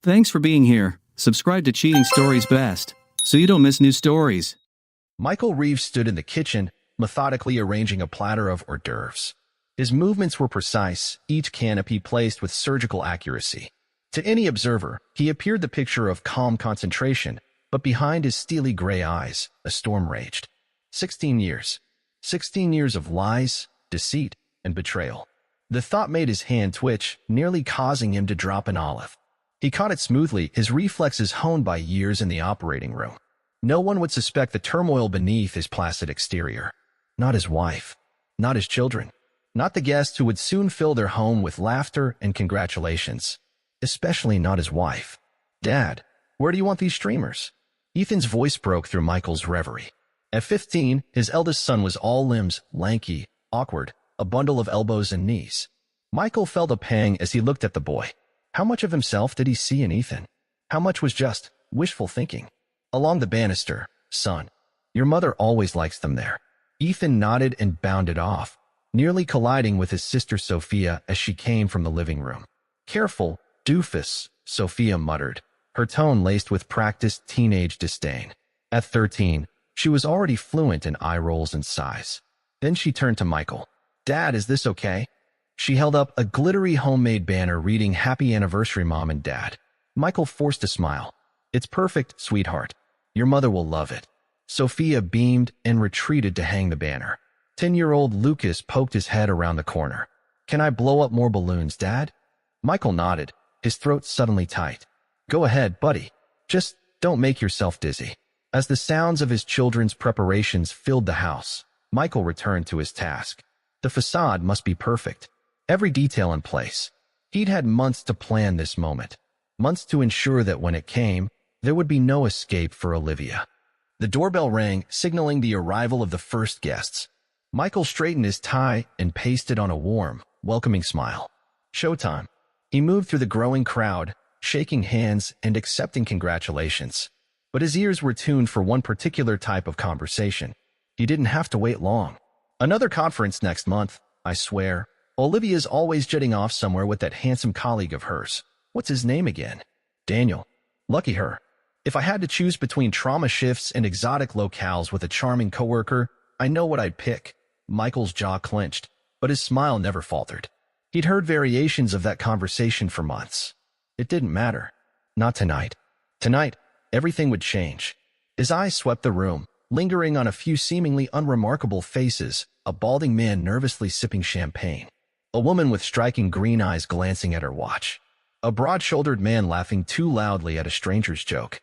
Thanks for being here. Subscribe to Cheating Stories Best, so you don't miss new stories. Michael Reeves stood in the kitchen, methodically arranging a platter of hors d'oeuvres. His movements were precise, each canopy placed with surgical accuracy. To any observer, he appeared the picture of calm concentration, but behind his steely gray eyes, a storm raged. 16 years. 16 years of lies, deceit, and betrayal. The thought made his hand twitch, nearly causing him to drop an olive. He caught it smoothly, his reflexes honed by years in the operating room. No one would suspect the turmoil beneath his placid exterior. Not his wife. Not his children. Not the guests who would soon fill their home with laughter and congratulations. Especially not his wife. "Dad, where do you want these streamers?" Ethan's voice broke through Michael's reverie. At 15, his eldest son was all limbs, lanky, awkward, a bundle of elbows and knees. Michael felt a pang as he looked at the boy. How much of himself did he see in Ethan? How much was just wishful thinking? Along the banister, "Son, your mother always likes them there." Ethan nodded and bounded off, nearly colliding with his sister Sophia as she came from the living room. "Careful, doofus," Sophia muttered, her tone laced with practiced teenage disdain. At 13, she was already fluent in eye rolls and sighs. Then she turned to Michael. "Dad, is this okay?" She held up a glittery homemade banner reading "Happy Anniversary, Mom and Dad." Michael forced a smile. "It's perfect, sweetheart. Your mother will love it." Sophia beamed and retreated to hang the banner. 10-year-old Lucas poked his head around the corner. "Can I blow up more balloons, Dad?" Michael nodded, his throat suddenly tight. "Go ahead, buddy. Just don't make yourself dizzy." As the sounds of his children's preparations filled the house, Michael returned to his task. The facade must be perfect. Every detail in place. He'd had months to plan this moment. Months to ensure that when it came, there would be no escape for Olivia. The doorbell rang, signaling the arrival of the first guests. Michael straightened his tie and pasted on a warm, welcoming smile. Showtime. He moved through the growing crowd, shaking hands and accepting congratulations. But his ears were tuned for one particular type of conversation. He didn't have to wait long. "Another conference next month, I swear. Olivia's always jetting off somewhere with that handsome colleague of hers. What's his name again? Daniel. Lucky her. If I had to choose between trauma shifts and exotic locales with a charming coworker, I know what I'd pick." Michael's jaw clenched, but his smile never faltered. He'd heard variations of that conversation for months. It didn't matter. Not tonight. Tonight, everything would change. His eyes swept the room, lingering on a few seemingly unremarkable faces, a balding man nervously sipping champagne. A woman with striking green eyes glancing at her watch. A broad-shouldered man laughing too loudly at a stranger's joke.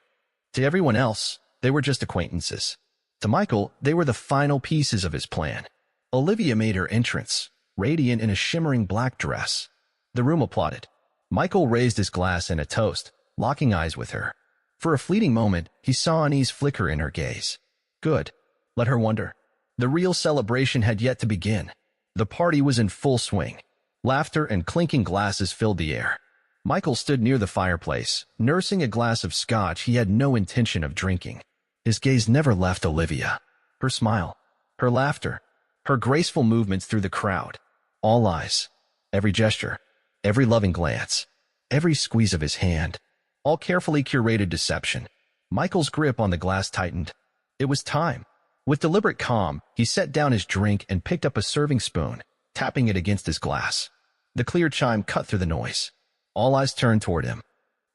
To everyone else, they were just acquaintances. To Michael, they were the final pieces of his plan. Olivia made her entrance, radiant in a shimmering black dress. The room applauded. Michael raised his glass in a toast, locking eyes with her. For a fleeting moment, he saw unease flicker in her gaze. Good. Let her wonder. The real celebration had yet to begin. The party was in full swing. Laughter and clinking glasses filled the air. Michael stood near the fireplace, nursing a glass of scotch he had no intention of drinking. His gaze never left Olivia. Her smile, her laughter, her graceful movements through the crowd. All eyes, every gesture, every loving glance, every squeeze of his hand. All carefully curated deception. Michael's grip on the glass tightened. It was time. With deliberate calm, he set down his drink and picked up a serving spoon, tapping it against his glass. The clear chime cut through the noise. All eyes turned toward him.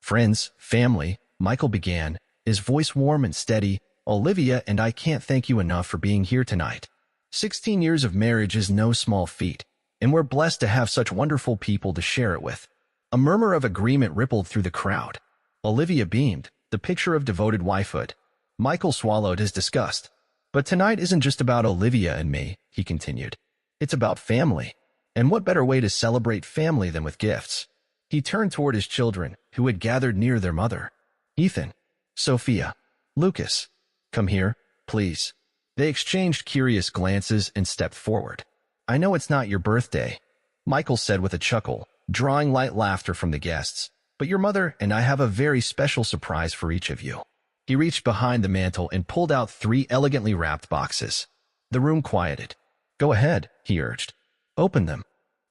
"Friends, family," Michael began, his voice warm and steady. "Olivia and I can't thank you enough for being here tonight. 16 years of marriage is no small feat, and we're blessed to have such wonderful people to share it with." A murmur of agreement rippled through the crowd. Olivia beamed, the picture of devoted wifehood. Michael swallowed his disgust. "But tonight isn't just about Olivia and me," he continued. "It's about family. And what better way to celebrate family than with gifts?" He turned toward his children, who had gathered near their mother. "Ethan, Sophia, Lucas, come here, please." They exchanged curious glances and stepped forward. "I know it's not your birthday," Michael said with a chuckle, drawing light laughter from the guests, "but your mother and I have a very special surprise for each of you." He reached behind the mantel and pulled out 3 elegantly wrapped boxes. The room quieted. "Go ahead," he urged. "Open them."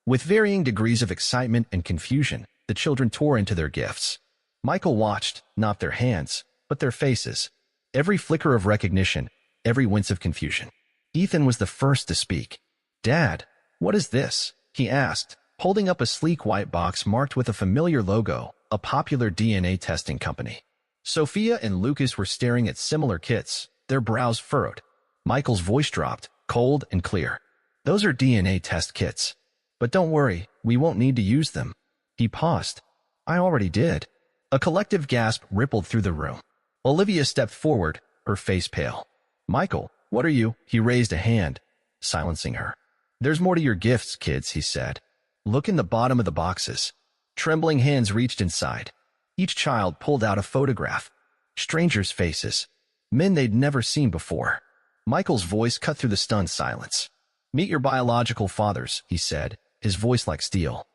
With varying degrees of excitement and confusion, the children tore into their gifts. Michael watched, not their hands, but their faces. Every flicker of recognition, every wince of confusion. Ethan was the first to speak. "Dad, what is this?" he asked, holding up a sleek white box marked with a familiar logo, a popular DNA testing company. Sophia and Lucas were staring at similar kits, their brows furrowed. Michael's voice dropped, cold and clear. "Those are DNA test kits. But don't worry, we won't need to use them." He paused. "I already did." A collective gasp rippled through the room. Olivia stepped forward, her face pale. "Michael, what are you?" He raised a hand, silencing her. "There's more to your gifts, kids," he said. "Look in the bottom of the boxes." Trembling hands reached inside. Each child pulled out a photograph. Strangers' faces. Men they'd never seen before. Michael's voice cut through the stunned silence. "Meet your biological fathers," he said, his voice like steel.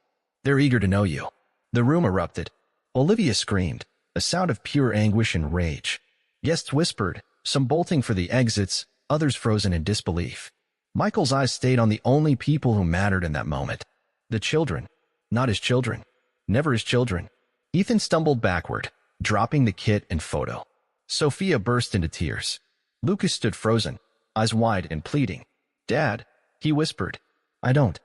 "They're eager to know you." The room erupted. Olivia screamed, a sound of pure anguish and rage. Guests whispered, some bolting for the exits, others frozen in disbelief. Michael's eyes stayed on the only people who mattered in that moment. The children. Not his children. Never his children. Ethan stumbled backward, dropping the kit and photo. Sophia burst into tears. Lucas stood frozen, eyes wide and pleading. "Dad," he whispered. I don't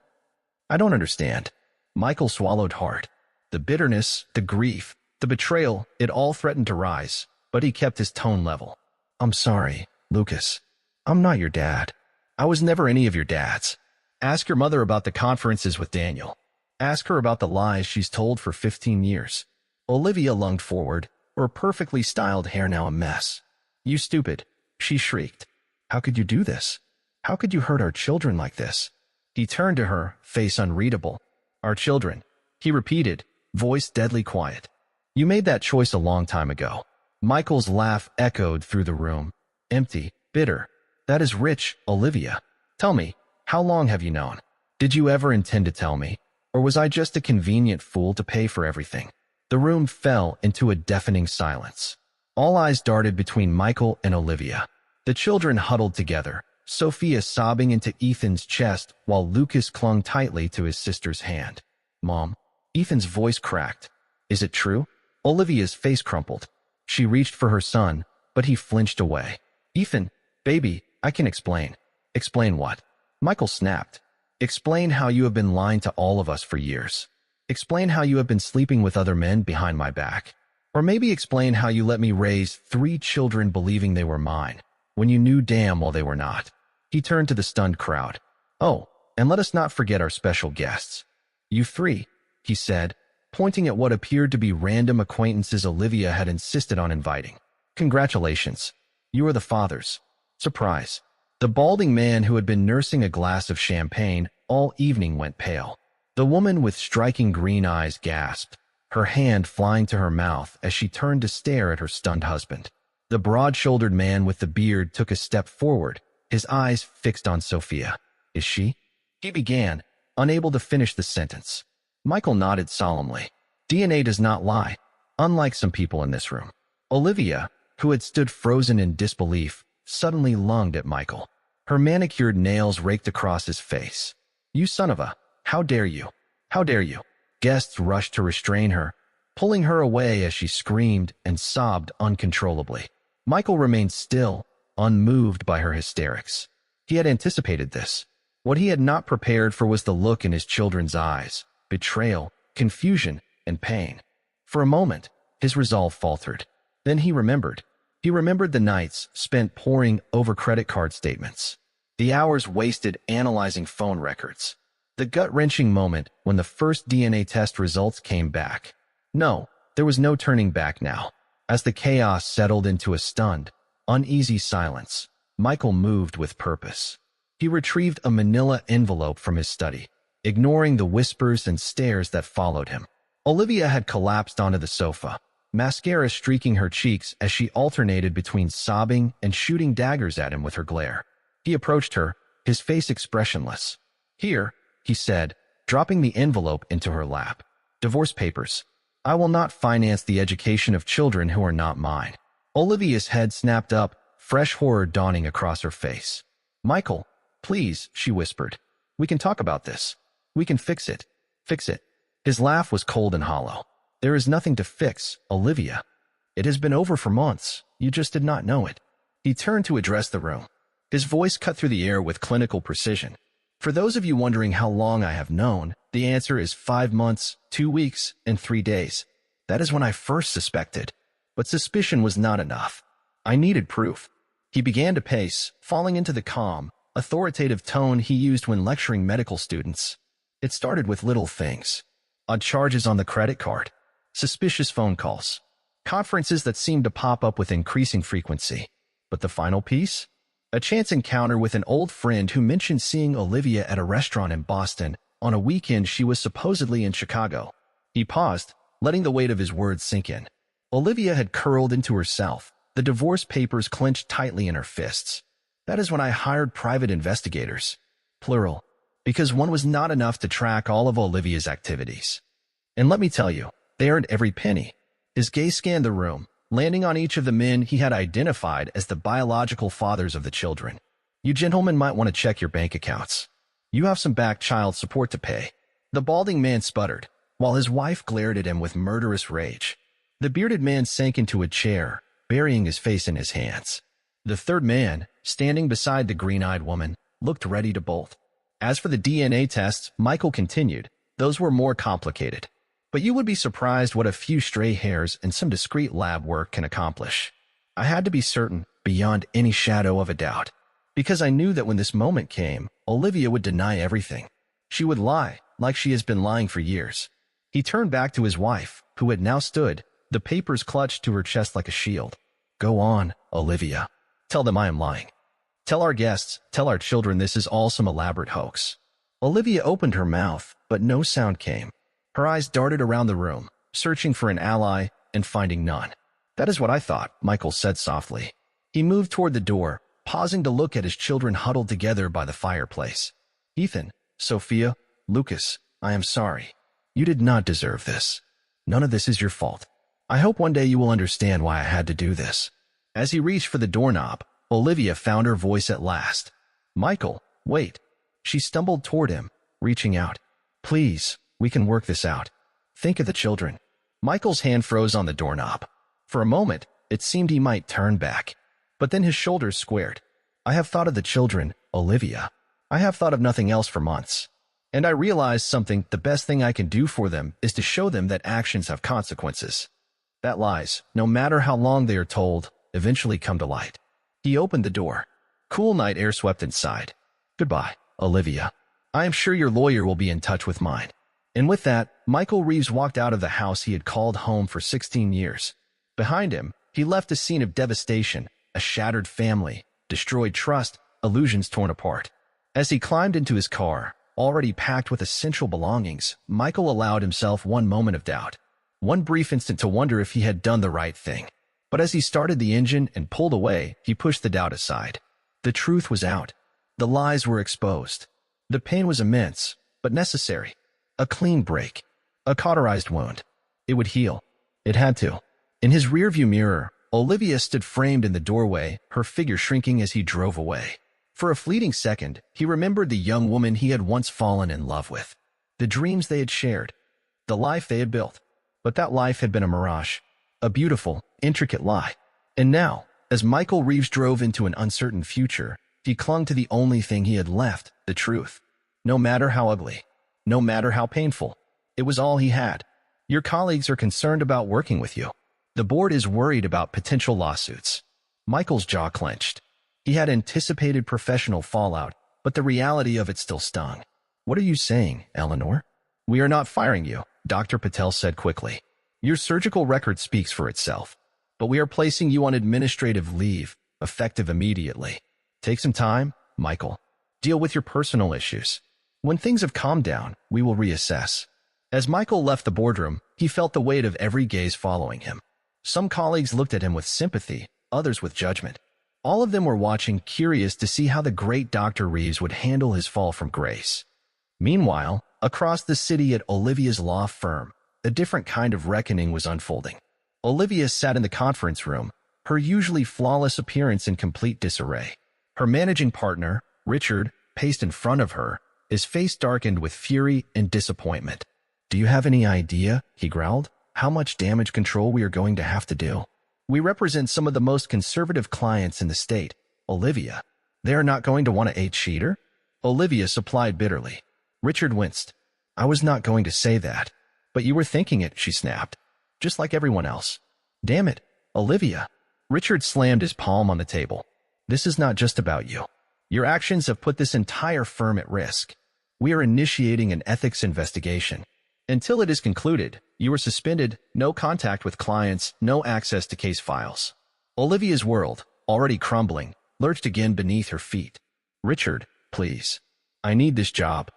understand." Michael swallowed hard. The bitterness, the grief, the betrayal, it all threatened to rise, but he kept his tone level. "I'm sorry, Lucas. I'm not your dad. I was never any of your dads. Ask your mother about the conferences with Daniel. Ask her about the lies she's told for 15 years. Olivia lunged forward, her perfectly styled hair now a mess. "You stupid," she shrieked. "How could you do this? How could you hurt our children like this?" He turned to her, face unreadable. "Our children," he repeated, voice deadly quiet. "You made that choice a long time ago." Michael's laugh echoed through the room. Empty, bitter. "That is rich, Olivia. Tell me, how long have you known? Did you ever intend to tell me? Or was I just a convenient fool to pay for everything?" The room fell into a deafening silence. All eyes darted between Michael and Olivia. The children huddled together, Sophia sobbing into Ethan's chest while Lucas clung tightly to his sister's hand. "Mom." Ethan's voice cracked. "Is it true?" Olivia's face crumpled. She reached for her son, but he flinched away. "Ethan, baby, I can explain." "Explain what?" Michael snapped. "Explain how you have been lying to all of us for years. Explain how you have been sleeping with other men behind my back. Or maybe explain how you let me raise 3 children believing they were mine, when you knew damn well they were not." He turned to the stunned crowd. "Oh, and let us not forget our special guests. You 3, he said, pointing at what appeared to be random acquaintances Olivia had insisted on inviting. "Congratulations. You are the fathers." Surprise. The balding man who had been nursing a glass of champagne all evening went pale. The woman with striking green eyes gasped, her hand flying to her mouth as she turned to stare at her stunned husband. The broad-shouldered man with the beard took a step forward, his eyes fixed on Sophia. "Is she?" he began, unable to finish the sentence. Michael nodded solemnly. "DNA does not lie, unlike some people in this room." Olivia, who had stood frozen in disbelief, suddenly lunged at Michael. Her manicured nails raked across his face. "You son of a... How dare you? How dare you?" Guests rushed to restrain her, pulling her away as she screamed and sobbed uncontrollably. Michael remained still, unmoved by her hysterics. He had anticipated this. What he had not prepared for was the look in his children's eyes, betrayal, confusion, and pain. For a moment, his resolve faltered. Then he remembered. He remembered the nights spent poring over credit card statements, the hours wasted analyzing phone records, the gut-wrenching moment when the first DNA test results came back. No, there was no turning back now. As the chaos settled into a stunned, uneasy silence, Michael moved with purpose. He retrieved a manila envelope from his study, ignoring the whispers and stares that followed him. Olivia had collapsed onto the sofa, mascara streaking her cheeks as she alternated between sobbing and shooting daggers at him with her glare. He approached her, his face expressionless. "Here," he said, dropping the envelope into her lap. "Divorce papers. I will not finance the education of children who are not mine." Olivia's head snapped up, fresh horror dawning across her face. "Michael, please," she whispered. "We can talk about this. We can fix it. Fix it." His laugh was cold and hollow. There is nothing to fix, Olivia. It has been over for months. You just did not know it. He turned to address the room. His voice cut through the air with clinical precision. For those of you wondering how long I have known, the answer is 5 months, 2 weeks, and 3 days. That is when I first suspected. But suspicion was not enough. I needed proof. He began to pace, falling into the calm, authoritative tone he used when lecturing medical students. It started with little things. Odd charges on the credit card. Suspicious phone calls. Conferences that seemed to pop up with increasing frequency. But the final piece? A chance encounter with an old friend who mentioned seeing Olivia at a restaurant in Boston on a weekend she was supposedly in Chicago. He paused, letting the weight of his words sink in. Olivia had curled into herself, the divorce papers clenched tightly in her fists. That is when I hired private investigators. Plural. Because one was not enough to track all of Olivia's activities. And let me tell you, they earned every penny. His gaze scanned the room, landing on each of the men he had identified as the biological fathers of the children. You gentlemen might want to check your bank accounts. You have some back child support to pay. The balding man sputtered, while his wife glared at him with murderous rage. The bearded man sank into a chair, burying his face in his hands. The third man, standing beside the green-eyed woman, looked ready to bolt. As for the DNA tests, Michael continued, those were more complicated. But you would be surprised what a few stray hairs and some discreet lab work can accomplish. I had to be certain, beyond any shadow of a doubt, because I knew that when this moment came, Olivia would deny everything. She would lie, like she has been lying for years. He turned back to his wife, who had now stood, the papers clutched to her chest like a shield. Go on, Olivia. Tell them I am lying. Tell our guests, tell our children this is all some elaborate hoax. Olivia opened her mouth, but no sound came. Her eyes darted around the room, searching for an ally and finding none. That is what I thought, Michael said softly. He moved toward the door, pausing to look at his children huddled together by the fireplace. Ethan, Sophia, Lucas, I am sorry. You did not deserve this. None of this is your fault. I hope one day you will understand why I had to do this. As he reached for the doorknob, Olivia found her voice at last. Michael, wait. She stumbled toward him, reaching out. Please, we can work this out. Think of the children. Michael's hand froze on the doorknob. For a moment, it seemed he might turn back. But then his shoulders squared. I have thought of the children, Olivia. I have thought of nothing else for months. And I realized something, the best thing I can do for them is to show them that actions have consequences. That lies, no matter how long they are told, eventually come to light. He opened the door. Cool night air swept inside. Goodbye, Olivia. I am sure your lawyer will be in touch with mine. And with that, Michael Reeves walked out of the house he had called home for 16 years. Behind him, he left a scene of devastation, a shattered family, destroyed trust, illusions torn apart. As he climbed into his car, already packed with essential belongings, Michael allowed himself one moment of doubt. One brief instant to wonder if he had done the right thing. But as he started the engine and pulled away, he pushed the doubt aside. The truth was out. The lies were exposed. The pain was immense, but necessary. A clean break. A cauterized wound. It would heal. It had to. In his rearview mirror, Olivia stood framed in the doorway, her figure shrinking as he drove away. For a fleeting second, he remembered the young woman he had once fallen in love with. The dreams they had shared. The life they had built. But that life had been a mirage. A beautiful, intricate lie. And now, as Michael Reeves drove into an uncertain future, he clung to the only thing he had left, the truth. No matter how ugly. No matter how painful. It was all he had. Your colleagues are concerned about working with you. The board is worried about potential lawsuits. Michael's jaw clenched. He had anticipated professional fallout, but the reality of it still stung. What are you saying, Eleanor? We are not firing you, Dr. Patel said quickly. Your surgical record speaks for itself, but we are placing you on administrative leave, effective immediately. Take some time, Michael. Deal with your personal issues. When things have calmed down, we will reassess. As Michael left the boardroom, he felt the weight of every gaze following him. Some colleagues looked at him with sympathy, others with judgment. All of them were watching, curious to see how the great Dr. Reeves would handle his fall from grace. Meanwhile, across the city at Olivia's law firm, a different kind of reckoning was unfolding. Olivia sat in the conference room, her usually flawless appearance in complete disarray. Her managing partner, Richard, paced in front of her, his face darkened with fury and disappointment. Do you have any idea, he growled, how much damage control we are going to have to do. We represent some of the most conservative clients in the state. Olivia, they are not going to want to cheat her? Olivia supplied bitterly. Richard winced. I was not going to say that. But you were thinking it, she snapped. Just like everyone else. Damn it, Olivia. Richard slammed his palm on the table. This is not just about you. Your actions have put this entire firm at risk. We are initiating an ethics investigation. Until it is concluded, you are suspended, no contact with clients, no access to case files. Olivia's world, already crumbling, lurched again beneath her feet. Richard, please. I need this job.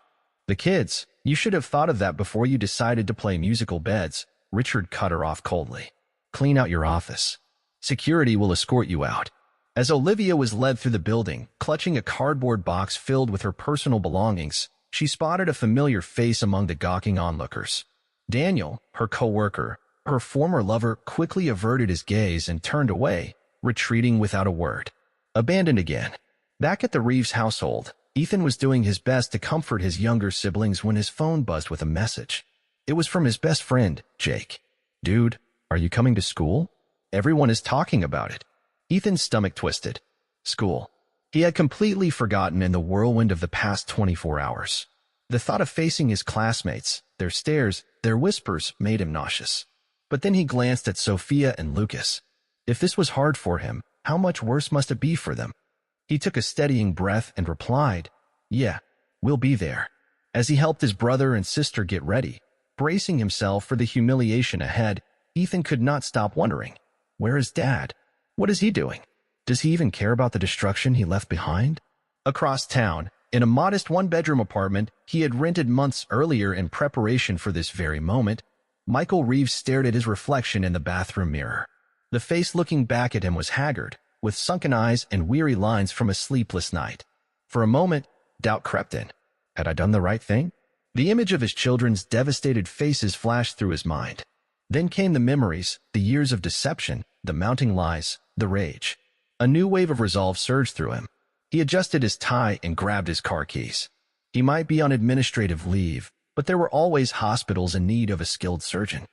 The kids, you should have thought of that before you decided to play musical beds. Richard cut her off coldly. Clean out your office. Security will escort you out. As Olivia was led through the building, clutching a cardboard box filled with her personal belongings, she spotted a familiar face among the gawking onlookers. Daniel, her co-worker, her former lover, quickly averted his gaze and turned away, retreating without a word. Abandoned again. Back at the Reeves household, Ethan was doing his best to comfort his younger siblings when his phone buzzed with a message. It was from his best friend, Jake. Dude, are you coming to school? Everyone is talking about it. Ethan's stomach twisted. School. He had completely forgotten in the whirlwind of the past 24 hours. The thought of facing his classmates, their stares, their whispers made him nauseous. But then he glanced at Sophia and Lucas. If this was hard for him, how much worse must it be for them? He took a steadying breath and replied, Yeah, we'll be there. As he helped his brother and sister get ready, bracing himself for the humiliation ahead, Ethan could not stop wondering, where is Dad? What is he doing? Does he even care about the destruction he left behind? Across town, in a modest one-bedroom apartment he had rented months earlier in preparation for this very moment, Michael Reeves stared at his reflection in the bathroom mirror. The face looking back at him was haggard, with sunken eyes and weary lines from a sleepless night. For a moment, doubt crept in. Had I done the right thing? The image of his children's devastated faces flashed through his mind. Then came the memories, the years of deception, the mounting lies, the rage. A new wave of resolve surged through him. He adjusted his tie and grabbed his car keys. He might be on administrative leave, but there were always hospitals in need of a skilled surgeon.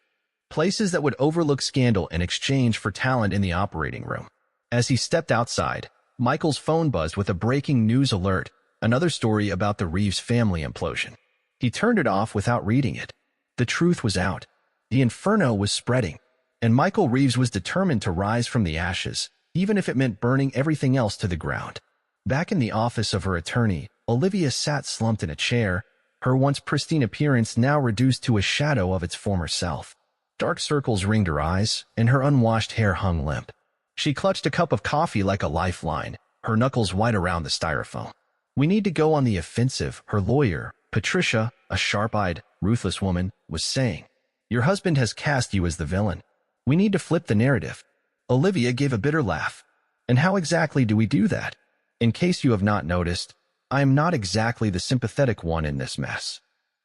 Places that would overlook scandal in exchange for talent in the operating room. As he stepped outside, Michael's phone buzzed with a breaking news alert, another story about the Reeves family implosion. He turned it off without reading it. The truth was out. The inferno was spreading, and Michael Reeves was determined to rise from the ashes, even if it meant burning everything else to the ground. Back in the office of her attorney, Olivia sat slumped in a chair, her once pristine appearance now reduced to a shadow of its former self. Dark circles ringed her eyes, and her unwashed hair hung limp. She clutched a cup of coffee like a lifeline, her knuckles white around the styrofoam. We need to go on the offensive, her lawyer, Patricia, a sharp-eyed, ruthless woman, was saying. Your husband has cast you as the villain. We need to flip the narrative. Olivia gave a bitter laugh. And how exactly do we do that? In case you have not noticed, I am not exactly the sympathetic one in this mess.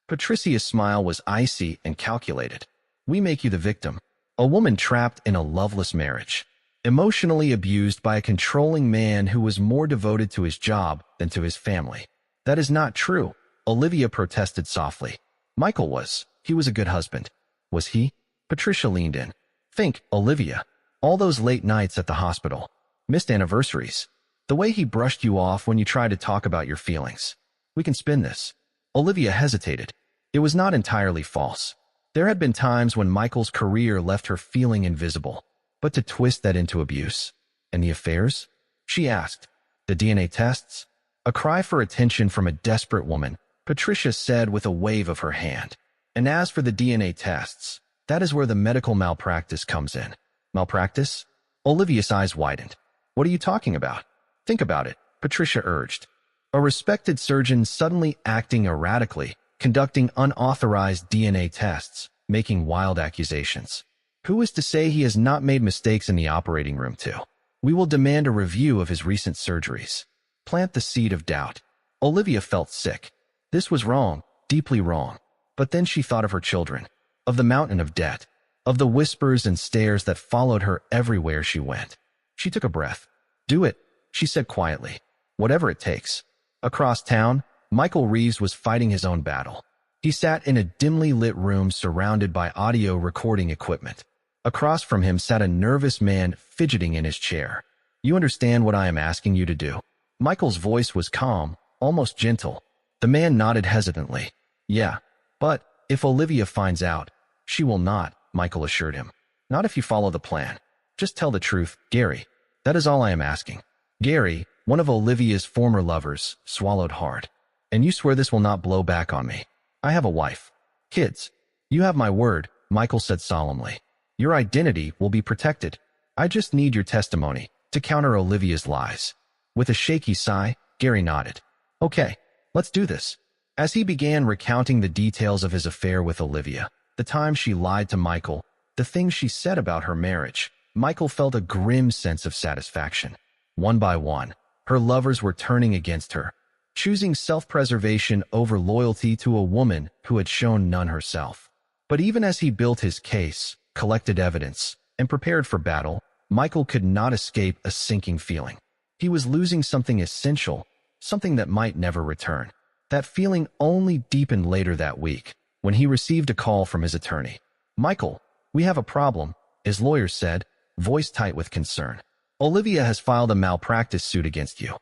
Patricia's smile was icy and calculated. We make you the victim, a woman trapped in a loveless marriage, emotionally abused by a controlling man who was more devoted to his job than to his family. That is not true, Olivia protested softly. Michael was. He was a good husband. Was he? Patricia leaned in. Think, Olivia. All those late nights at the hospital. Missed anniversaries. The way he brushed you off when you tried to talk about your feelings. We can spin this. Olivia hesitated. It was not entirely false. There had been times when Michael's career left her feeling invisible. But to twist that into abuse. And the affairs? She asked. The DNA tests? A cry for attention from a desperate woman, Patricia said with a wave of her hand. And as for the DNA tests, that is where the medical malpractice comes in. Malpractice? Olivia's eyes widened. What are you talking about? Think about it, Patricia urged. A respected surgeon suddenly acting erratically, conducting unauthorized DNA tests, making wild accusations. Who is to say he has not made mistakes in the operating room too? We will demand a review of his recent surgeries. Plant the seed of doubt. Olivia felt sick. This was wrong, deeply wrong. But then she thought of her children, of the mountain of debt, of the whispers and stares that followed her everywhere she went. She took a breath. Do it, she said quietly. Whatever it takes. Across town, Michael Reeves was fighting his own battle. He sat in a dimly lit room surrounded by audio recording equipment. Across from him sat a nervous man fidgeting in his chair. "You understand what I am asking you to do?" Michael's voice was calm, almost gentle. The man nodded hesitantly. "Yeah, but if Olivia finds out, she will not," Michael assured him. "Not if you follow the plan. Just tell the truth, Gary. That is all I am asking." Gary, one of Olivia's former lovers, swallowed hard. "And you swear this will not blow back on me? I have a wife. Kids. You have my word," Michael said solemnly. "Your identity will be protected. I just need your testimony to counter Olivia's lies." With a shaky sigh, Gary nodded. "Okay, let's do this." As he began recounting the details of his affair with Olivia, the time she lied to Michael, the things she said about her marriage, Michael felt a grim sense of satisfaction. One by one, her lovers were turning against her, choosing self-preservation over loyalty to a woman who had shown none herself. But even as he built his case, collected evidence, and prepared for battle, Michael could not escape a sinking feeling. He was losing something essential, something that might never return. That feeling only deepened later that week, when he received a call from his attorney. "Michael, we have a problem," his lawyer said, voice tight with concern. "Olivia has filed a malpractice suit against you.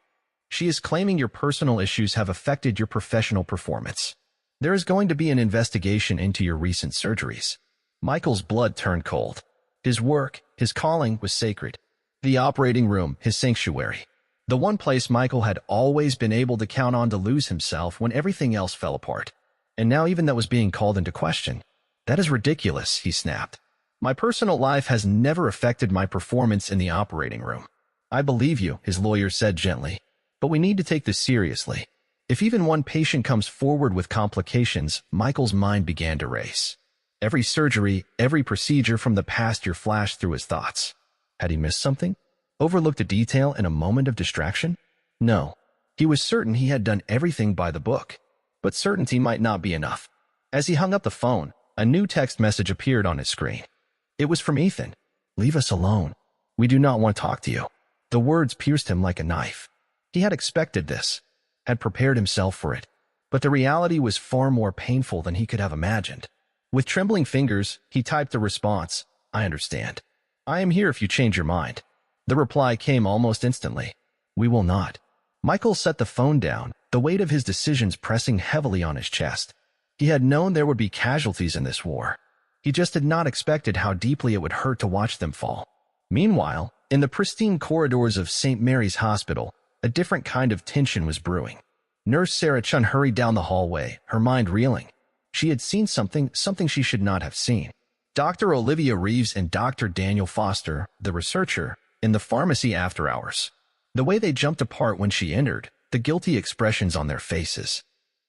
She is claiming your personal issues have affected your professional performance. There is going to be an investigation into your recent surgeries." Michael's blood turned cold. His work, his calling, was sacred. The operating room, his sanctuary. The one place Michael had always been able to count on to lose himself when everything else fell apart. And now even that was being called into question. "That is ridiculous," he snapped. "My personal life has never affected my performance in the operating room." "I believe you," his lawyer said gently. "But we need to take this seriously." If even one patient comes forward with complications, Michael's mind began to race. Every surgery, every procedure from the past year flashed through his thoughts. Had he missed something? Overlooked a detail in a moment of distraction? No. He was certain he had done everything by the book. But certainty might not be enough. As he hung up the phone, a new text message appeared on his screen. It was from Ethan. "Leave us alone. We do not want to talk to you." The words pierced him like a knife. He had expected this, had prepared himself for it, but the reality was far more painful than he could have imagined. With trembling fingers, he typed a response. "I understand. I am here if you change your mind." The reply came almost instantly. "We will not." Michael set the phone down, the weight of his decisions pressing heavily on his chest. He had known there would be casualties in this war. He just had not expected how deeply it would hurt to watch them fall. Meanwhile, in the pristine corridors of St. Mary's Hospital, a different kind of tension was brewing. Nurse Sarah Chun hurried down the hallway, her mind reeling. She had seen something she should not have seen. Dr. Olivia Reeves and Dr. Daniel Foster, the researcher, in the pharmacy after hours. The way they jumped apart when she entered, the guilty expressions on their faces.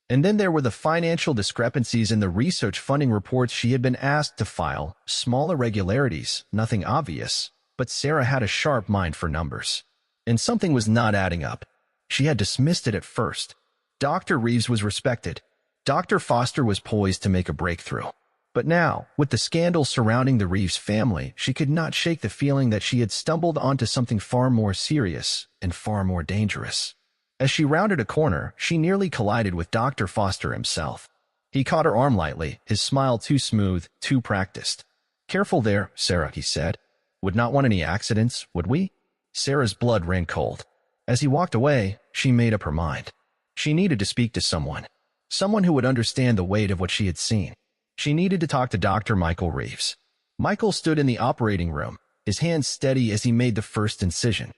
And then there were the financial discrepancies in the research funding reports she had been asked to file, small irregularities, nothing obvious, but Sarah had a sharp mind for numbers. And something was not adding up. She had dismissed it at first. Dr. Reeves was respected. Dr. Foster was poised to make a breakthrough. But now, with the scandal surrounding the Reeves family, she could not shake the feeling that she had stumbled onto something far more serious and far more dangerous. As she rounded a corner, she nearly collided with Dr. Foster himself. He caught her arm lightly, his smile too smooth, too practiced. "Careful there, Sarah," he said. "Would not want any accidents, would we?" Sarah's blood ran cold. As he walked away, she made up her mind. She needed to speak to someone. Someone who would understand the weight of what she had seen. She needed to talk to Dr. Michael Reeves. Michael stood in the operating room, his hands steady as he made the first incision.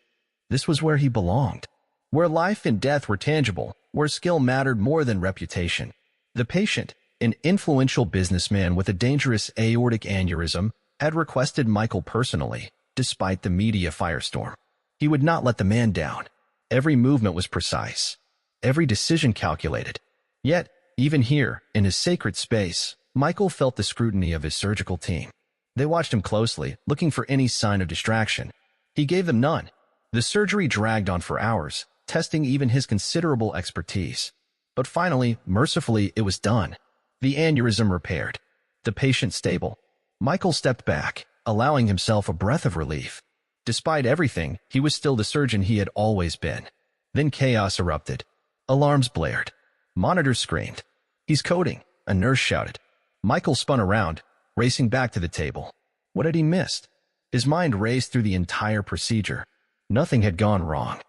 This was where he belonged. Where life and death were tangible, where skill mattered more than reputation. The patient, an influential businessman with a dangerous aortic aneurysm, had requested Michael personally, despite the media firestorm. He would not let the man down. Every movement was precise. Every decision calculated. Yet, even here, in his sacred space, Michael felt the scrutiny of his surgical team. They watched him closely, looking for any sign of distraction. He gave them none. The surgery dragged on for hours, testing even his considerable expertise. But finally, mercifully, it was done. The aneurysm repaired. The patient stable. Michael stepped back, allowing himself a breath of relief. Despite everything, he was still the surgeon he had always been. Then chaos erupted. Alarms blared. Monitors screamed. "He's coding. a nurse shouted. Michael spun around, racing back to the table. What had he missed? His mind raced through the entire procedure. Nothing had gone wrong.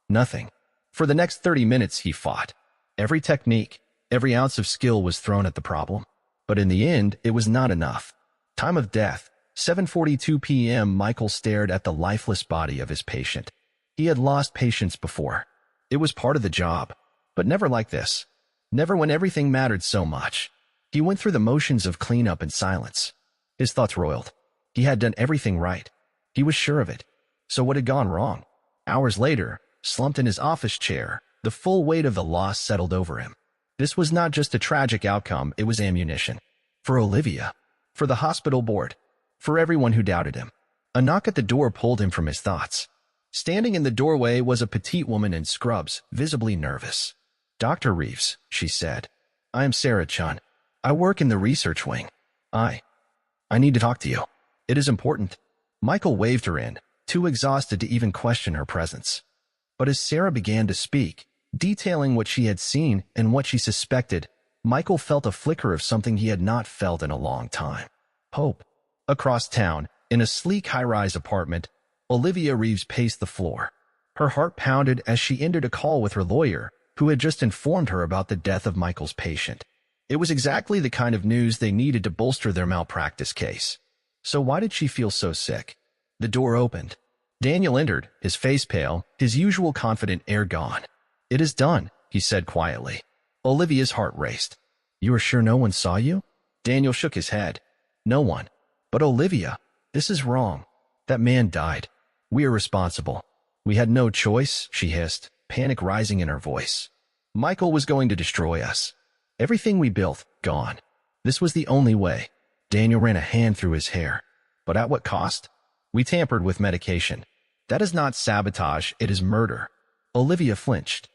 Nothing. For the next 30 minutes, he fought. Every technique, every ounce of skill was thrown at the problem. But in the end, it was not enough. Time of death, 7:42 p.m. Michael stared at the lifeless body of his patient. He had lost patients before. It was part of the job. But never like this. Never when everything mattered so much. He went through the motions of cleanup in silence. His thoughts roiled. He had done everything right. He was sure of it. So what had gone wrong? Hours later, slumped in his office chair, the full weight of the loss settled over him. This was not just a tragic outcome, it was ammunition. For Olivia. For the hospital board. For everyone who doubted him. A knock at the door pulled him from his thoughts. Standing in the doorway was a petite woman in scrubs, visibly nervous. "Dr. Reeves," she said. "I am Sarah Chun. I work in the research wing. I need to talk to you. It is important." Michael waved her in, too exhausted to even question her presence. But as Sarah began to speak, detailing what she had seen and what she suspected, Michael felt a flicker of something he had not felt in a long time. Hope. Across town, in a sleek high-rise apartment, Olivia Reeves paced the floor. Her heart pounded as she ended a call with her lawyer, who had just informed her about the death of Michael's patient. It was exactly the kind of news they needed to bolster their malpractice case. So why did she feel so sick? The door opened. Daniel entered, his face pale, his usual confident air gone. "It is done," he said quietly. Olivia's heart raced. "You are sure no one saw you?" Daniel shook his head. "No one. But Olivia, this is wrong. That man died. We are responsible." "We had no choice," she hissed, panic rising in her voice. "Michael was going to destroy us. Everything we built, gone. This was the only way." Daniel ran a hand through his hair. "But at what cost?" "We tampered with medication. That is not sabotage, it is murder." Olivia flinched.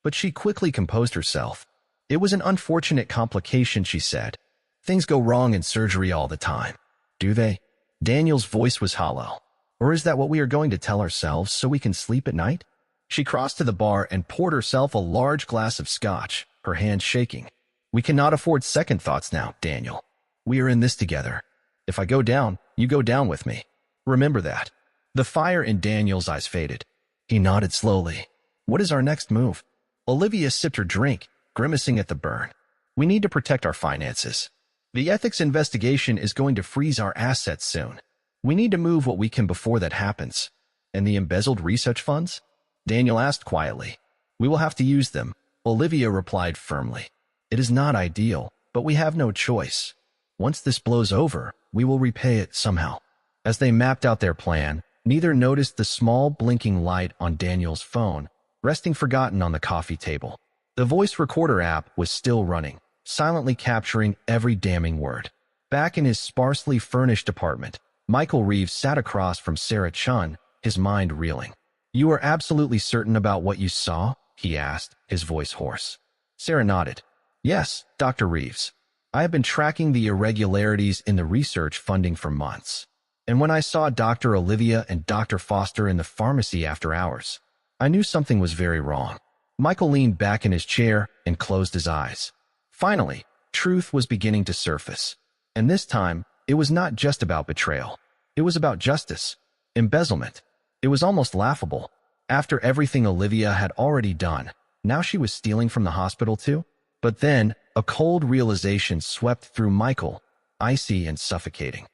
But she quickly composed herself. "It was an unfortunate complication," she said. "Things go wrong in surgery all the time." "Do they?" Daniel's voice was hollow. "Or is that what we are going to tell ourselves so we can sleep at night?" She crossed to the bar and poured herself a large glass of scotch, her hands shaking. "We cannot afford second thoughts now, Daniel. We are in this together. If I go down, you go down with me. Remember that." The fire in Daniel's eyes faded. He nodded slowly. "What is our next move?" Olivia sipped her drink, grimacing at the burn. "We need to protect our finances. The ethics investigation is going to freeze our assets soon. We need to move what we can before that happens." "And the embezzled research funds?" Daniel asked quietly. "We will have to use them," Olivia replied firmly. "It is not ideal, but we have no choice. Once this blows over, we will repay it somehow." As they mapped out their plan, neither noticed the small blinking light on Daniel's phone, resting forgotten on the coffee table. The voice recorder app was still running, silently capturing every damning word. Back in his sparsely furnished apartment, Michael Reeves sat across from Sarah Chun, his mind reeling. "You are absolutely certain about what you saw?" he asked, his voice hoarse. Sarah nodded. "Yes, Dr. Reeves. I have been tracking the irregularities in the research funding for months. And when I saw Dr. Olivia and Dr. Foster in the pharmacy after hours, I knew something was very wrong." Michael leaned back in his chair and closed his eyes. Finally, truth was beginning to surface. And this time, it was not just about betrayal. It was about justice. Embezzlement. It was almost laughable. After everything Olivia had already done, now she was stealing from the hospital too? But then, a cold realization swept through Michael, icy and suffocating.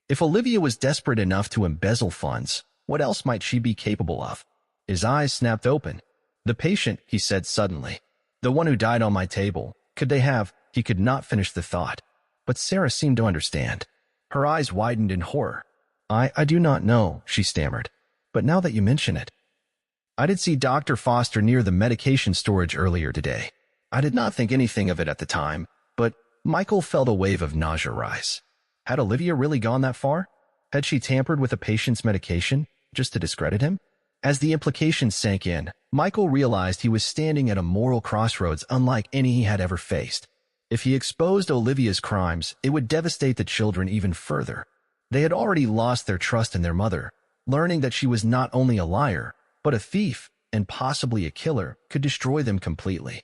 If Olivia was desperate enough to embezzle funds, what else might she be capable of? His eyes snapped open. "The patient," he said suddenly. "The one who died on my table. Could they have—" He could not finish the thought. But Sarah seemed to understand. Her eyes widened in horror. I do not know," she stammered. "But now that you mention it, I did see Dr. Foster near the medication storage earlier today. I did not think anything of it at the time, but..." Michael felt a wave of nausea rise. Had Olivia really gone that far? Had she tampered with a patient's medication just to discredit him? As the implications sank in, Michael realized he was standing at a moral crossroads unlike any he had ever faced. If he exposed Olivia's crimes, it would devastate the children even further. They had already lost their trust in their mother. Learning that she was not only a liar, but a thief and possibly a killer could destroy them completely.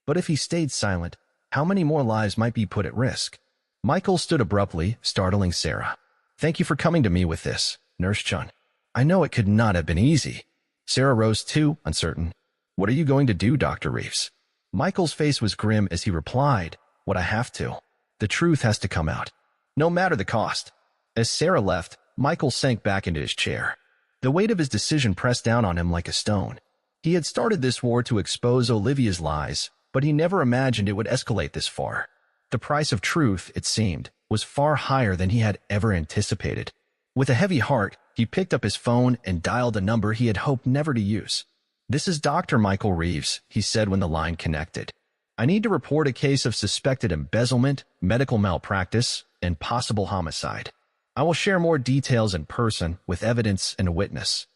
But if he stayed silent, How many more lives might be put at risk? Michael stood abruptly, startling Sarah. Thank you for coming to me with this, Nurse Chun. I know it could not have been easy. Sarah rose too, uncertain. What are you going to do, Dr. Reeves? Michael's face was grim as he replied, What I have to. The truth has to come out. No matter the cost. As Sarah left, Michael sank back into his chair. The weight of his decision pressed down on him like a stone. He had started this war to expose Olivia's lies, but he never imagined it would escalate this far. The price of truth, it seemed, was far higher than he had ever anticipated. With a heavy heart, he picked up his phone and dialed a number he had hoped never to use. This is Dr. Michael Reeves, he said when the line connected. I need to report a case of suspected embezzlement, medical malpractice, and possible homicide. I will share more details in person with evidence and a witness.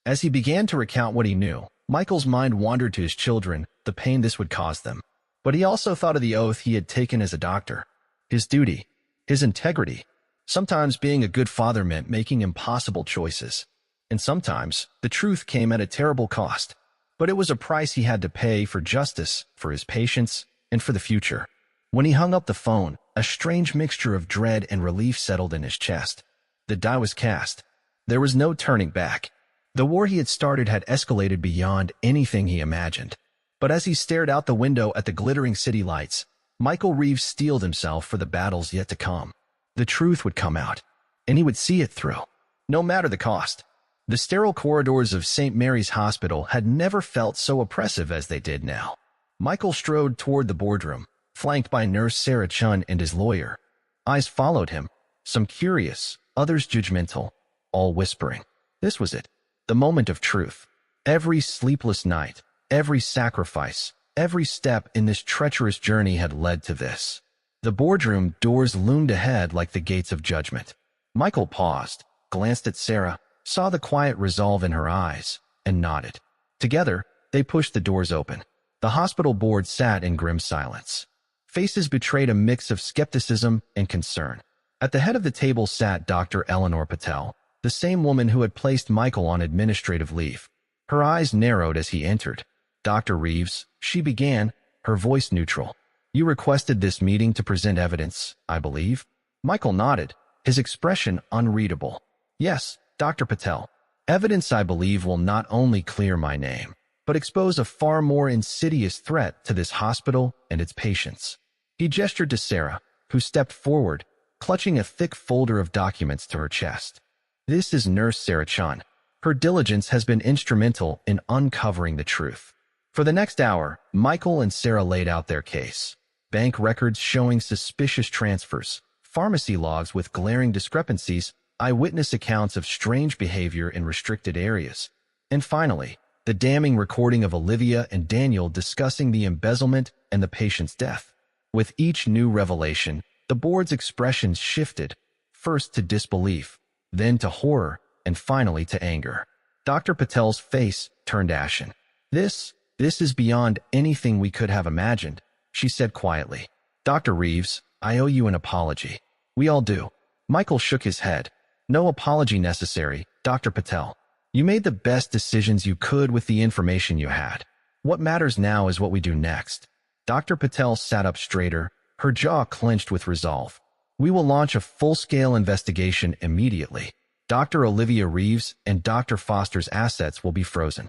As he began to recount what he knew, Michael's mind wandered to his children, the pain this would cause them. But he also thought of the oath he had taken as a doctor, his duty, his integrity. Sometimes being a good father meant making impossible choices. And sometimes the truth came at a terrible cost. But it was a price he had to pay for justice, for his patients, and for the future. When he hung up the phone, a strange mixture of dread and relief settled in his chest. The die was cast. There was no turning back. The war he had started had escalated beyond anything he imagined. But as he stared out the window at the glittering city lights, Michael Reeves steeled himself for the battles yet to come. The truth would come out, and he would see it through, no matter the cost. The sterile corridors of St. Mary's Hospital had never felt so oppressive as they did now. Michael strode toward the boardroom, flanked by Nurse Sarah Chun and his lawyer. Eyes followed him, some curious, others judgmental, all whispering. This was it, the moment of truth. Every sleepless night, every sacrifice, every step in this treacherous journey had led to this. The boardroom doors loomed ahead like the gates of judgment. Michael paused, glanced at Sarah, saw the quiet resolve in her eyes, and nodded. Together, they pushed the doors open. The hospital board sat in grim silence. Faces betrayed a mix of skepticism and concern. At the head of the table sat Dr. Eleanor Patel, the same woman who had placed Michael on administrative leave. Her eyes narrowed as he entered. Dr. Reeves, she began, her voice neutral. You requested this meeting to present evidence, I believe? Michael nodded, his expression unreadable. Yes, Dr. Patel. Evidence I believe will not only clear my name, but expose a far more insidious threat to this hospital and its patients. He gestured to Sarah, who stepped forward, clutching a thick folder of documents to her chest. This is Nurse Sarah Chun. Her diligence has been instrumental in uncovering the truth. For the next hour, Michael and Sarah laid out their case. Bank records showing suspicious transfers, pharmacy logs with glaring discrepancies, eyewitness accounts of strange behavior in restricted areas, and finally, the damning recording of Olivia and Daniel discussing the embezzlement and the patient's death. With each new revelation, the board's expressions shifted, first to disbelief, then to horror, and finally to anger. Dr. Patel's face turned ashen. This is beyond anything we could have imagined, she said quietly. Dr. Reeves, I owe you an apology. We all do. Michael shook his head. No apology necessary, Dr. Patel. You made the best decisions you could with the information you had. What matters now is what we do next. Dr. Patel sat up straighter, her jaw clenched with resolve. We will launch a full-scale investigation immediately. Dr. Olivia Reeves and Dr. Foster's assets will be frozen.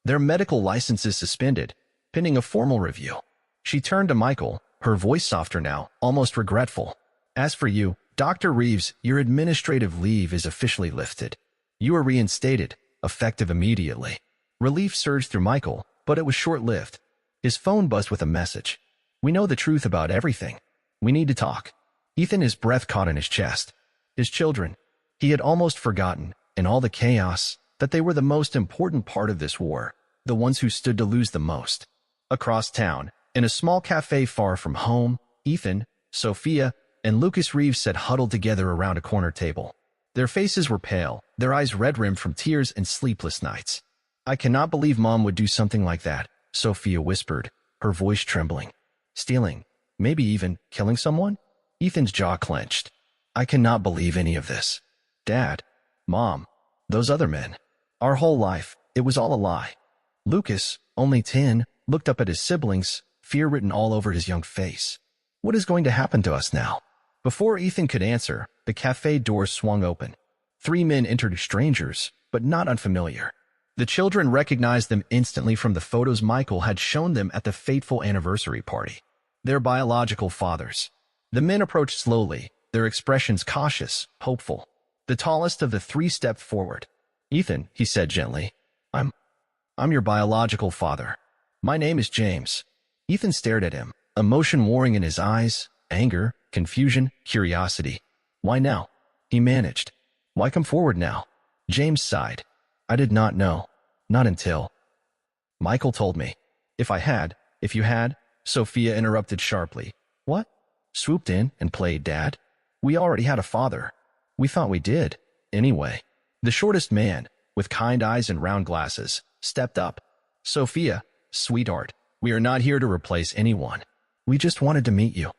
Their medical licenses suspended, pending a formal review. She turned to Michael, her voice softer now, almost regretful. As for you, Dr. Reeves, your administrative leave is officially lifted. You are reinstated, effective immediately. Relief surged through Michael, but it was short-lived. His phone buzzed with a message. We know the truth about everything. We need to talk. Ethan, his breath caught in his chest. His children. He had almost forgotten, in all the chaos, that they were the most important part of this war, the ones who stood to lose the most. Across town, in a small cafe far from home, Ethan, Sophia, and Lucas Reeves sat huddled together around a corner table. Their faces were pale, their eyes red-rimmed from tears and sleepless nights. I cannot believe Mom would do something like that, Sophia whispered, her voice trembling. Stealing, maybe even killing someone? Ethan's jaw clenched. I cannot believe any of this. Dad, Mom, those other men. Our whole life, it was all a lie. Lucas, only 10, looked up at his siblings, fear written all over his young face. What is going to happen to us now? Before Ethan could answer, the cafe doors swung open. 3 men entered, strangers, but not unfamiliar. The children recognized them instantly from the photos Michael had shown them at the fateful anniversary party. Their biological fathers. The men approached slowly, their expressions cautious, hopeful. The tallest of the 3 stepped forward. "Ethan," he said gently, I'm your biological father. My name is James." Ethan stared at him, emotion warring in his eyes, anger, confusion, curiosity. "Why now?" he managed. "Why come forward now?" James sighed. "I did not know. Not until Michael told me. If you had, Sophia interrupted sharply. "What?" "Swooped in and played dad? We already had a father. We thought we did. Anyway." The shortest man, with kind eyes and round glasses, stepped up. "Sophia, sweetheart, we are not here to replace anyone. We just wanted to meet you.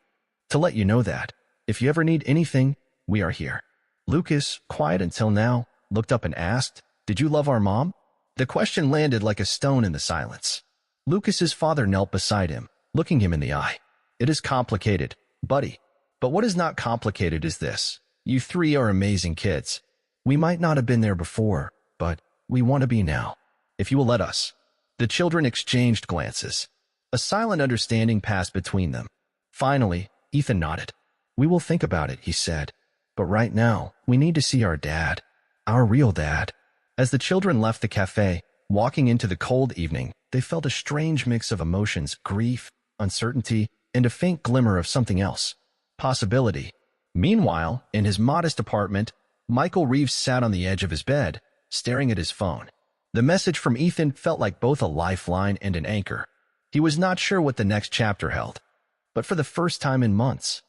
To let you know that, if you ever need anything, we are here." Lucas, quiet until now, looked up and asked, "Did you love our mom?" The question landed like a stone in the silence. Lucas's father knelt beside him, looking him in the eye. "It is complicated, buddy. But what is not complicated is this. You 3 are amazing kids. We might not have been there before, but we want to be now. If you will let us." The children exchanged glances. A silent understanding passed between them. Finally, Ethan nodded. "We will think about it," he said. "But right now, we need to see our dad. Our real dad." As the children left the cafe, walking into the cold evening, they felt a strange mix of emotions, grief, uncertainty, and a faint glimmer of something else. Possibility. Meanwhile, in his modest apartment, Michael Reeves sat on the edge of his bed, staring at his phone. The message from Ethan felt like both a lifeline and an anchor. He was not sure what the next chapter held, but for the first time in months,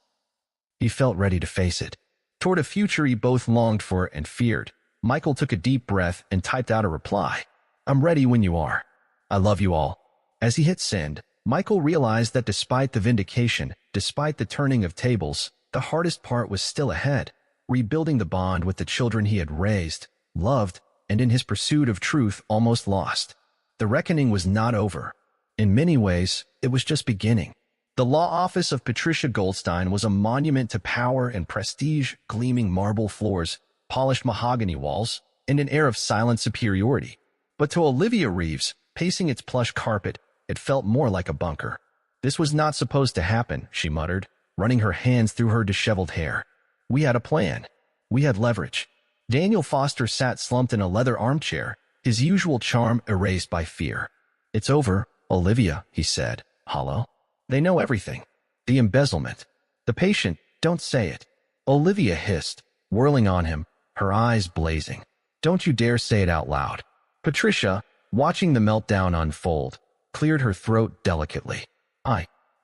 he felt ready to face it. Toward a future he both longed for and feared, Michael took a deep breath and typed out a reply. "I'm ready when you are. I love you all." As he hit send, Michael realized that despite the vindication, despite the turning of tables, the hardest part was still ahead, rebuilding the bond with the children he had raised, loved, and in his pursuit of truth almost lost. The reckoning was not over. In many ways, it was just beginning. The law office of Patricia Goldstein was a monument to power and prestige, gleaming marble floors, polished mahogany walls, and an air of silent superiority. But to Olivia Reeves, pacing its plush carpet, it felt more like a bunker. "This was not supposed to happen," she muttered, running her hands through her disheveled hair. "We had a plan. We had leverage." Daniel Foster sat slumped in a leather armchair, his usual charm erased by fear. "It's over, Olivia," he said, hollow. "They know everything. The embezzlement. The patient, don't say it." Olivia hissed, whirling on him, her eyes blazing. "Don't you dare say it out loud." Patricia, watching the meltdown unfold, cleared her throat delicately.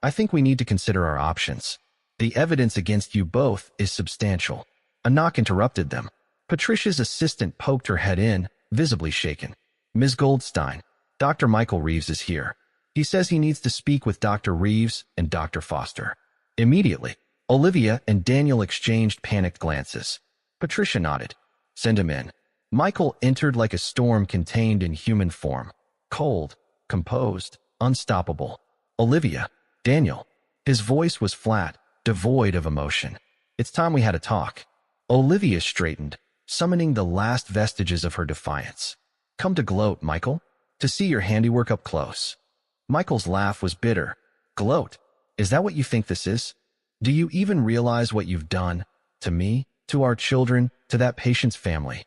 I think we need to consider our options. The evidence against you both is substantial." A knock interrupted them. Patricia's assistant poked her head in, visibly shaken. "Ms. Goldstein, Dr. Michael Reeves is here. He says he needs to speak with Dr. Reeves and Dr. Foster." Immediately, Olivia and Daniel exchanged panicked glances. Patricia nodded. "Send him in." Michael entered like a storm contained in human form. Cold, composed, unstoppable. "Olivia, Daniel." His voice was flat, devoid of emotion. "It's time we had a talk." Olivia straightened, summoning the last vestiges of her defiance. "Come to gloat, Michael. To see your handiwork up close." Michael's laugh was bitter. "Gloat? Is that what you think this is? Do you even realize what you've done? To me, to our children, to that patient's family?"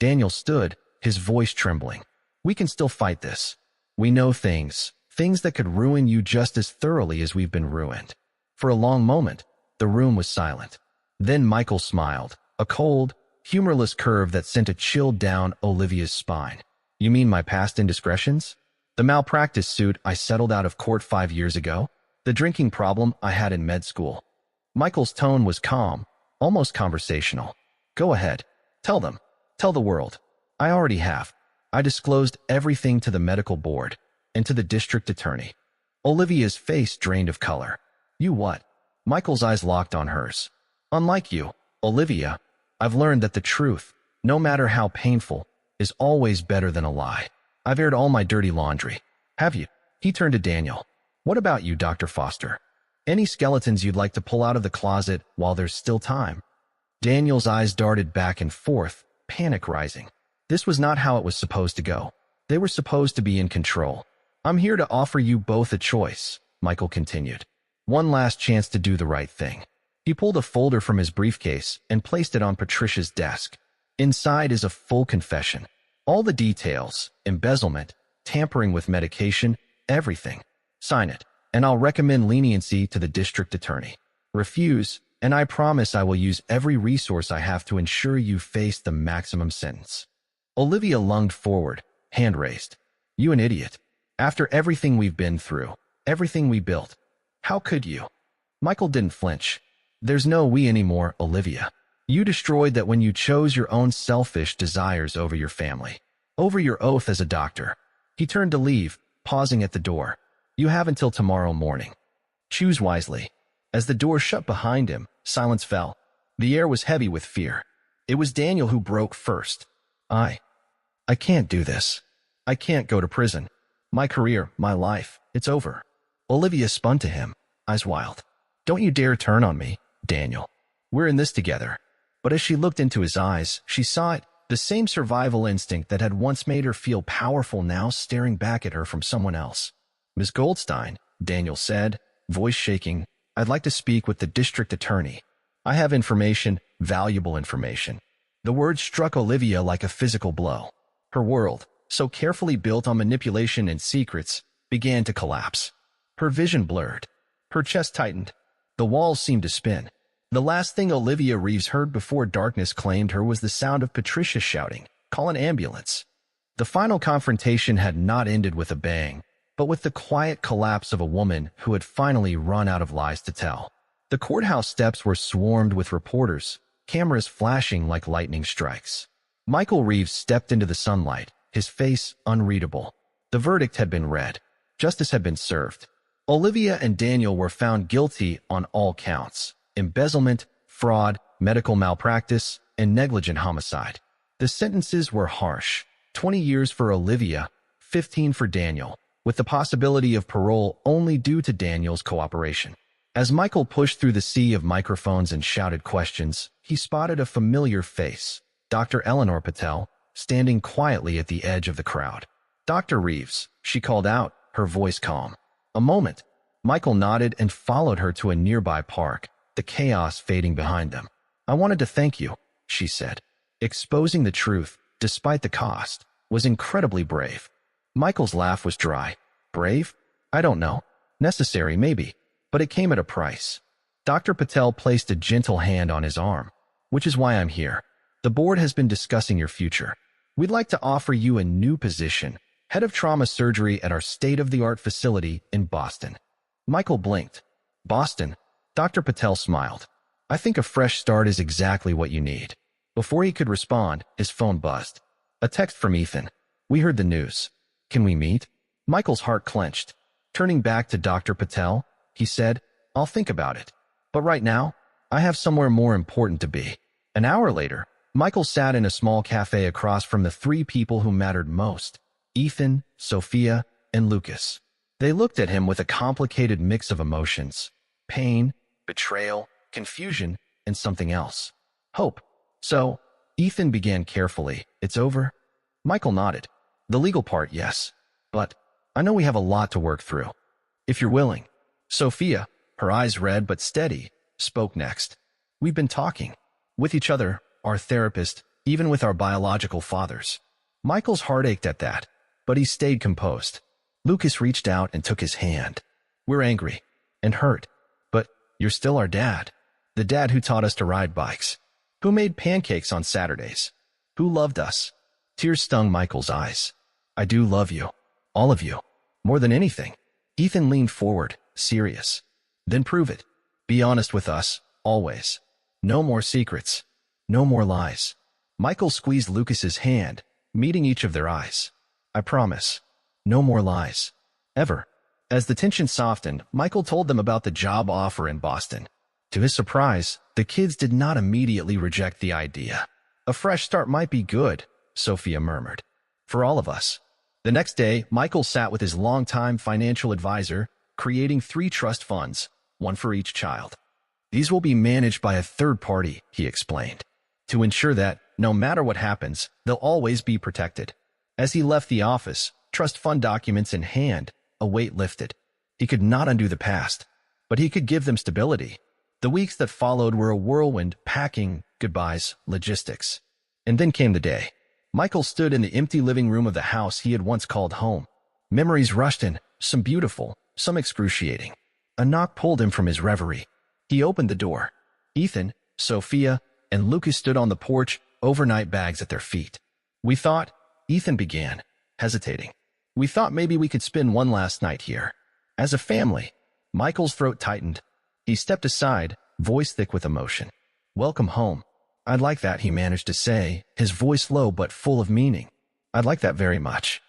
Daniel stood, his voice trembling. "We can still fight this. We know things that could ruin you just as thoroughly as we've been ruined." For a long moment, the room was silent. Then Michael smiled, a cold, humorless curve that sent a chill down Olivia's spine. "You mean my past indiscretions? The malpractice suit I settled out of court 5 years ago? The drinking problem I had in med school?" Michael's tone was calm, almost conversational. "Go ahead. Tell them. Tell the world. I already have. I disclosed everything to the medical board and to the district attorney." Olivia's face drained of color. "You what?" Michael's eyes locked on hers. "Unlike you, Olivia, I've learned that the truth, no matter how painful, is always better than a lie. I've aired all my dirty laundry." "Have you?" He turned to Daniel. What about you, Dr. Foster? Any skeletons you'd like to pull out of the closet while there's still time? Daniel's eyes darted back and forth, panic rising. This was not how it was supposed to go. They were supposed to be in control. I'm here to offer you both a choice, Michael continued. One last chance to do the right thing. He pulled a folder from his briefcase and placed it on Patricia's desk. Inside is a full confession. All the details, embezzlement, tampering with medication, everything. Sign it, and I'll recommend leniency to the district attorney. Refuse, and I promise I will use every resource I have to ensure you face the maximum sentence. Olivia lunged forward, hand raised. You an idiot. After everything we've been through, everything we built, how could you? Michael didn't flinch. There's no we anymore, Olivia. You destroyed that when you chose your own selfish desires over your family, over your oath as a doctor. He turned to leave, pausing at the door. You have until tomorrow morning. Choose wisely. As the door shut behind him, silence fell. The air was heavy with fear. It was Daniel who broke first. I can't do this. I can't go to prison. My career, my life, it's over. Olivia spun to him, eyes wild. Don't you dare turn on me, Daniel. We're in this together. But as she looked into his eyes, she saw it, the same survival instinct that had once made her feel powerful now staring back at her from someone else. Miss Goldstein, Daniel said, voice shaking, I'd like to speak with the district attorney. I have information, valuable information. The words struck Olivia like a physical blow. Her world, so carefully built on manipulation and secrets, began to collapse. Her vision blurred. Her chest tightened. The walls seemed to spin. The last thing Olivia Reeves heard before darkness claimed her was the sound of Patricia shouting, "Call an ambulance." The final confrontation had not ended with a bang, but with the quiet collapse of a woman who had finally run out of lies to tell. The courthouse steps were swarmed with reporters, cameras flashing like lightning strikes. Michael Reeves stepped into the sunlight, his face unreadable. The verdict had been read. Justice had been served. Olivia and Daniel were found guilty on all counts: embezzlement, fraud, medical malpractice, and negligent homicide. The sentences were harsh: 20 years for Olivia, 15 for Daniel, with the possibility of parole only due to Daniel's cooperation. As Michael pushed through the sea of microphones and shouted questions, he spotted a familiar face, Dr. Eleanor Patel, standing quietly at the edge of the crowd. "Dr. Reeves," she called out, her voice calm. A moment, Michael nodded and followed her to a nearby park, the chaos fading behind them. "I wanted to thank you," she said. Exposing the truth, despite the cost, was incredibly brave. Michael's laugh was dry. Brave? I don't know. Necessary, maybe. But it came at a price. Dr. Patel placed a gentle hand on his arm. "Which is why I'm here. The board has been discussing your future. We'd like to offer you a new position, head of trauma surgery at our state-of-the-art facility in Boston." Michael blinked. "Boston?" Dr. Patel smiled. "I think a fresh start is exactly what you need." Before he could respond, his phone buzzed. A text from Ethan. "We heard the news. Can we meet?" Michael's heart clenched. Turning back to Dr. Patel, he said, "I'll think about it. But right now, I have somewhere more important to be." An hour later, Michael sat in a small cafe across from the three people who mattered most: Ethan, Sophia, and Lucas. They looked at him with a complicated mix of emotions: pain, betrayal, confusion, and something else: hope. "So," Ethan began carefully, "it's over?" Michael nodded. "The legal part, yes. But I know we have a lot to work through. If you're willing." Sophia, her eyes red but steady, spoke next. "We've been talking. With each other, our therapist, even with our biological fathers." Michael's heart ached at that, but he stayed composed. Lucas reached out and took his hand. "We're angry and hurt, but you're still our dad. The dad who taught us to ride bikes, who made pancakes on Saturdays, who loved us." Tears stung Michael's eyes. "I do love you. All of you. More than anything." Ethan leaned forward, serious. "Then prove it. Be honest with us, always. No more secrets. No more lies." Michael squeezed Lucas's hand, meeting each of their eyes. "I promise. No more lies. Ever." As the tension softened, Michael told them about the job offer in Boston. To his surprise, the kids did not immediately reject the idea. "A fresh start might be good," Sophia murmured. "For all of us." The next day, Michael sat with his longtime financial advisor, creating 3 trust funds, one for each child. These will be managed by a third party, he explained, to ensure that, no matter what happens, they'll always be protected. As he left the office, trust fund documents in hand, a weight lifted. He could not undo the past, but he could give them stability. The weeks that followed were a whirlwind, packing, goodbyes, logistics. And then came the day. Michael stood in the empty living room of the house he had once called home. Memories rushed in, some beautiful, some excruciating. A knock pulled him from his reverie. He opened the door. Ethan, Sophia, and Lucas stood on the porch, overnight bags at their feet. "We thought," Ethan began, hesitating. "We thought maybe we could spend one last night here. As a family." Michael's throat tightened. He stepped aside, voice thick with emotion. "Welcome home." "I'd like that," he managed to say, his voice low but full of meaning. "I'd like that very much."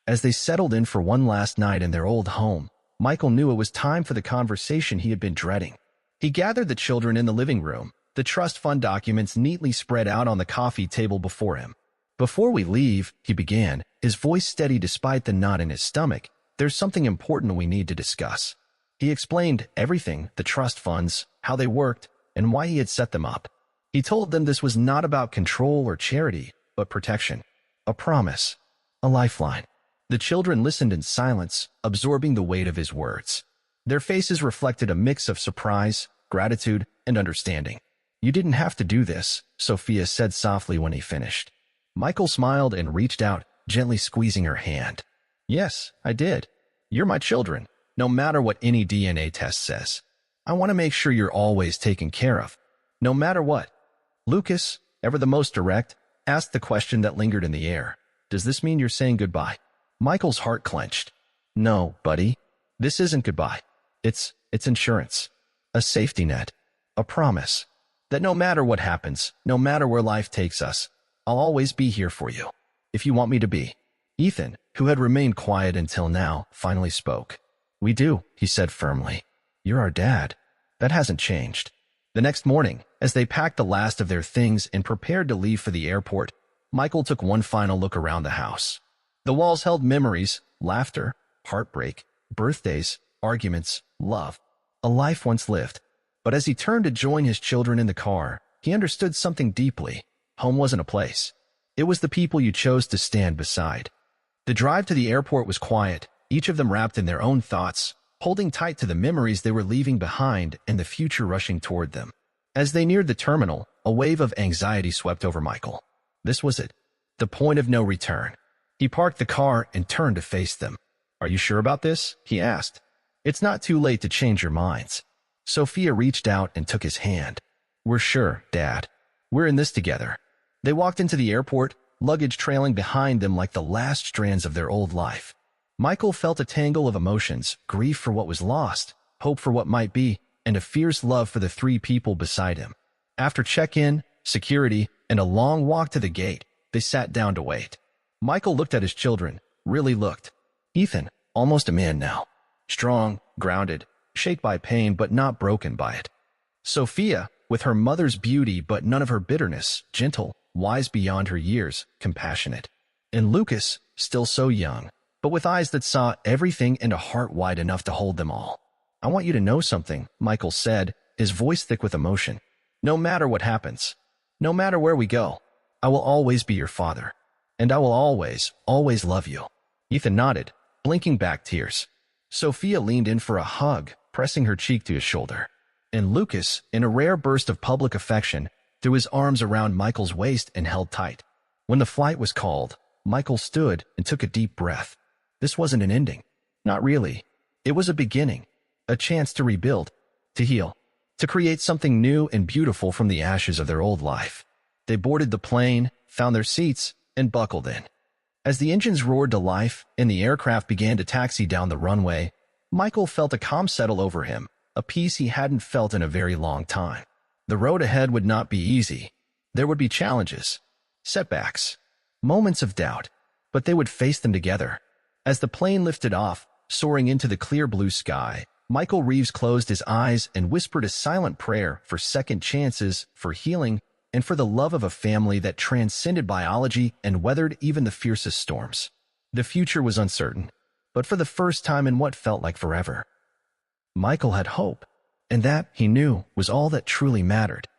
As they settled in for one last night in their old home, Michael knew it was time for the conversation he had been dreading. He gathered the children in the living room, the trust fund documents neatly spread out on the coffee table before him. "Before we leave," he began, his voice steady despite the knot in his stomach, "there's something important we need to discuss." He explained everything, the trust funds, how they worked, and why he had set them up. He told them this was not about control or charity, but protection. A promise. A lifeline. The children listened in silence, absorbing the weight of his words. Their faces reflected a mix of surprise, gratitude, and understanding. "You didn't have to do this," Sophia said softly when he finished. Michael smiled and reached out, gently squeezing her hand. "Yes, I did. You're my children, no matter what any DNA test says. I want to make sure you're always taken care of, no matter what." Lucas, ever the most direct, asked the question that lingered in the air. "Does this mean you're saying goodbye?" Michael's heart clenched. "No, buddy. This isn't goodbye. It's insurance. A safety net. A promise. That no matter what happens, no matter where life takes us, I'll always be here for you. If you want me to be." Ethan, who had remained quiet until now, finally spoke. "We do," he said firmly. "You're our dad. That hasn't changed." The next morning, as they packed the last of their things and prepared to leave for the airport, Michael took one final look around the house. The walls held memories, laughter, heartbreak, birthdays, arguments, love. A life once lived. But as he turned to join his children in the car, he understood something deeply. Home wasn't a place. It was the people you chose to stand beside. The drive to the airport was quiet, each of them wrapped in their own thoughts, holding tight to the memories they were leaving behind and the future rushing toward them. As they neared the terminal, a wave of anxiety swept over Michael. This was it. The point of no return. He parked the car and turned to face them. "Are you sure about this?" he asked. "It's not too late to change your minds." Sophia reached out and took his hand. "We're sure, Dad. We're in this together." They walked into the airport, luggage trailing behind them like the last strands of their old life. Michael felt a tangle of emotions, grief for what was lost, hope for what might be, and a fierce love for the 3 people beside him. After check-in, security, and a long walk to the gate, they sat down to wait. Michael looked at his children, really looked. Ethan, almost a man now. Strong, grounded, shaped by pain but not broken by it. Sophia, with her mother's beauty but none of her bitterness, gentle, wise beyond her years, compassionate. And Lucas, still so young, but with eyes that saw everything and a heart wide enough to hold them all. "I want you to know something," Michael said, his voice thick with emotion. "No matter what happens, no matter where we go, I will always be your father. And I will always, always love you." Ethan nodded, blinking back tears. Sophia leaned in for a hug, pressing her cheek to his shoulder. And Lucas, in a rare burst of public affection, threw his arms around Michael's waist and held tight. When the flight was called, Michael stood and took a deep breath. This wasn't an ending. Not really. It was a beginning. A chance to rebuild, to heal, to create something new and beautiful from the ashes of their old life. They boarded the plane, found their seats, and buckled in. As the engines roared to life and the aircraft began to taxi down the runway, Michael felt a calm settle over him, a peace he hadn't felt in a very long time. The road ahead would not be easy. There would be challenges, setbacks, moments of doubt, but they would face them together. As the plane lifted off, soaring into the clear blue sky, Michael Reeves closed his eyes and whispered a silent prayer for second chances, for healing, and for the love of a family that transcended biology and weathered even the fiercest storms. The future was uncertain, but for the first time in what felt like forever, Michael had hope, and that, he knew, was all that truly mattered.